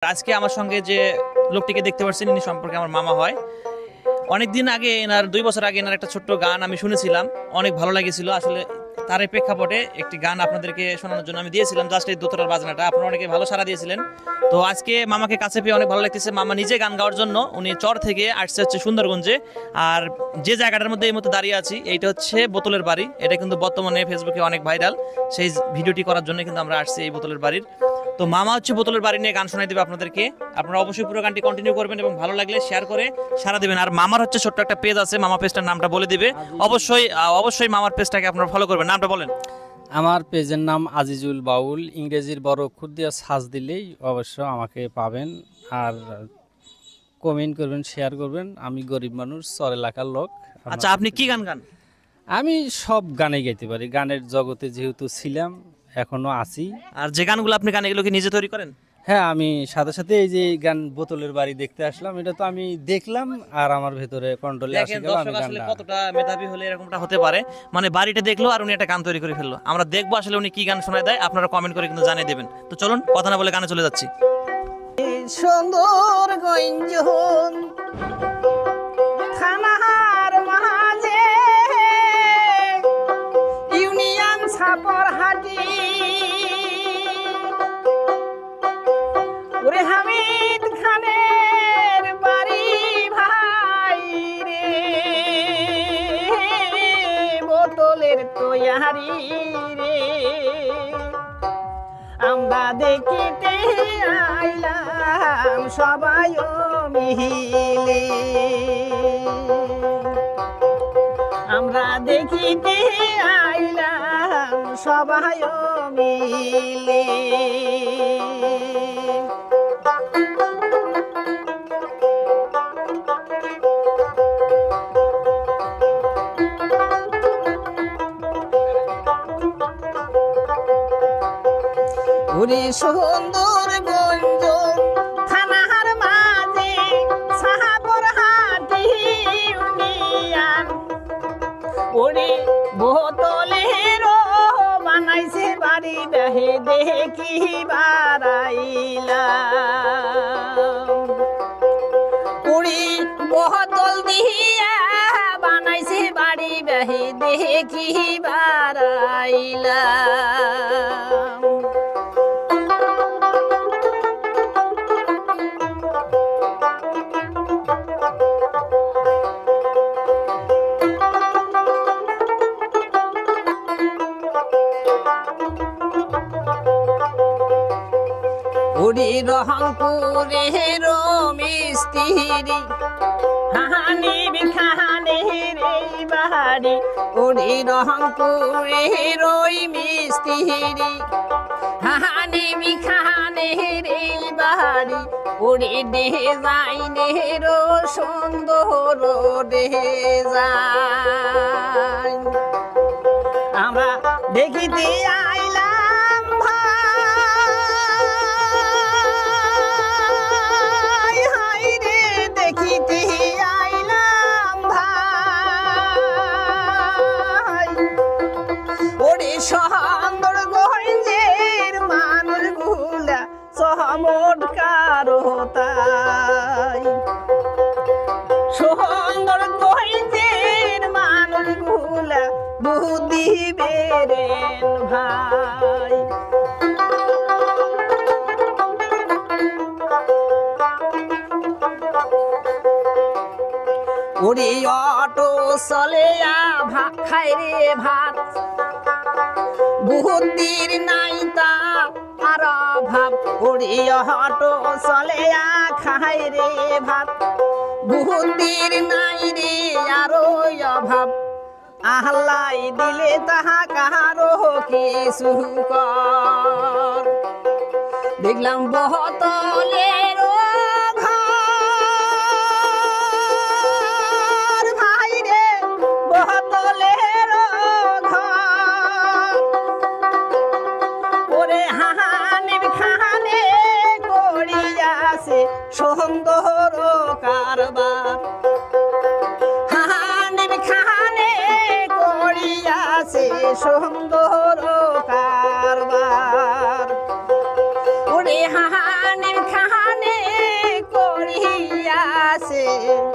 আজকে আমার সঙ্গে যে লোকটিকে দেখতে পাচ্ছেন ইনি সম্পর্কে আমার মামা হয়। অনেকদিন আগে এনার 2 বছর আগে এনার একটা ছোট্ট গান আমি শুনেছিলাম, অনেক ভালো লেগেছিল। আসলে তার প্রেক্ষাপটে একটি গান আপনাদেরকে শোনানোর জন্য আমি দিয়েছিলাম, জাস্ট এই দোতরার বাজনাটা। আপনারা অনেকে ভালো সাড়া দিয়েছিলেন। তো আজকে মামাকে কাছে পেয়ে অনেক ভালো লাগতেছে। মামা নিজে গান গাওয়ার জন্য উনি চর থেকে আসছে হচ্ছে সুন্দরগঞ্জে। আর যে জায়গাটার মধ্যে এই মধ্যে দাঁড়িয়ে আছি এইটা হচ্ছে বোতলের বাড়ি। এটা কিন্তু বর্তমানে ফেসবুকে অনেক ভাইরাল। সেই ভিডিওটি করার জন্য কিন্তু আমরা আসছি এই বোতলের বাড়ির। তো মামা হচ্ছে বোতলের বাড়ি নিয়ে গান শোনাই দেবে আপনাদেরকে। আপনারা অবশ্যই পুরো গানটি কন্টিনিউ করবেন এবং ভালো লাগলে শেয়ার করে সারা দেবেন। আর মামার হচ্ছে ছোট্ট একটা পেজ আছে, মামা পেজটার নামটা বলে দিবে। অবশ্যই মামার পেজটাকে আপনারা ফলো করবেন। নামটা বলেন। আমার পেজের নাম আজিজুল বাউল, ইংরেজির বড় অক্ষর দিয়ে সার্চ দিলেই অবশ্য আমাকে পাবেন। আর কমেন্ট করবেন, শেয়ার করবেন। আমি গরিব মানুষ, চর এলাকার লোক। আচ্ছা, আপনি কি গান গান? আমি সব গানে গাইতে পারি। গানের জগতে যেহেতু ছিলাম, এখনো আছি। আর যে গানগুলো আপনি গান এগুলো কি নিজে তৈরি করেন? হ্যাঁ, আমি সাথে সাথে এই যে গান বোতলের বাড়ি দেখতে আসলাম, এটা তো আমি দেখলাম আর আমার ভেতরে কন্ট্রোলে আসে গেল। আমি আসলে কতটা মেধাবী হলে এরকমটা হতে পারে, মানে বাড়িটা দেখলো আর উনি একটা গান তৈরি করে ফেললো। আমরা দেখবো আসলে উনি কি গান শোনায় দেয়, আপনারা কমেন্ট করে কিন্তু জানিয়ে দেবেন। তো চলুন কথা না বলে গানে চলে যাচ্ছি। সুন্দরগঞ্জ থানার মাঝে ইউনিয়ন ছাপরহাটি, ওরে হামিদ খানের বাড়ি ভাই রে, বোতলের তৈয়ারি রে, আমরা দেখিতে আইলাম সবাই মিলে, আমরা দেখিতে আইলাম সবাই মিলে। ওরে সুন্দরগঞ্জ থানার মাঝে সাহাবরহাটি ইউনিয়ন, ওরে বোতলের বানাইছে বাড়ি দেহে দেখি বাড়াইলাম, ওরে বোতল দিয়া বানাইছে বাড়ি দেহে দেখি বাড়াইলাম। ওরে রহমপুরের মিস্ত্রি হানি বিখানের বাড়ি, ওরে রহমপুরের মিস্ত্রি হানি বিখানের বাড়ি, ওরে ডিজাইনের সুন্দর ডিজাইন আমরা দেখিতে আইলাম ভাই, হাই রে দেখিতে আইলাম ভাই, ওরে সুন্দরগঞ্জের মানুষগুলা চমৎকার তাই, সুন্দরগঞ্জের মানুষগুলা বুদ্ধি বেরেন ভাই। ওরে অটো চলে ভাত খাই রে ভাত, বুদ্ধির নাই তা আর ভাব, ওরে অটো চলে খাই রে ভাত, বুদ্ধির নাই রে আরো অভাব, আহ্লাই দিলে তাহা কাহারো কিছু কর, দেখলাম বোতলের ঘর ভাই রে, বোতলের ঘর, ওরে হানির খানে করিয়াছে সুন্দর কারবার, হানির খানে করিয়াছে সুন্দর কারবার, ওরে হানির খানে রে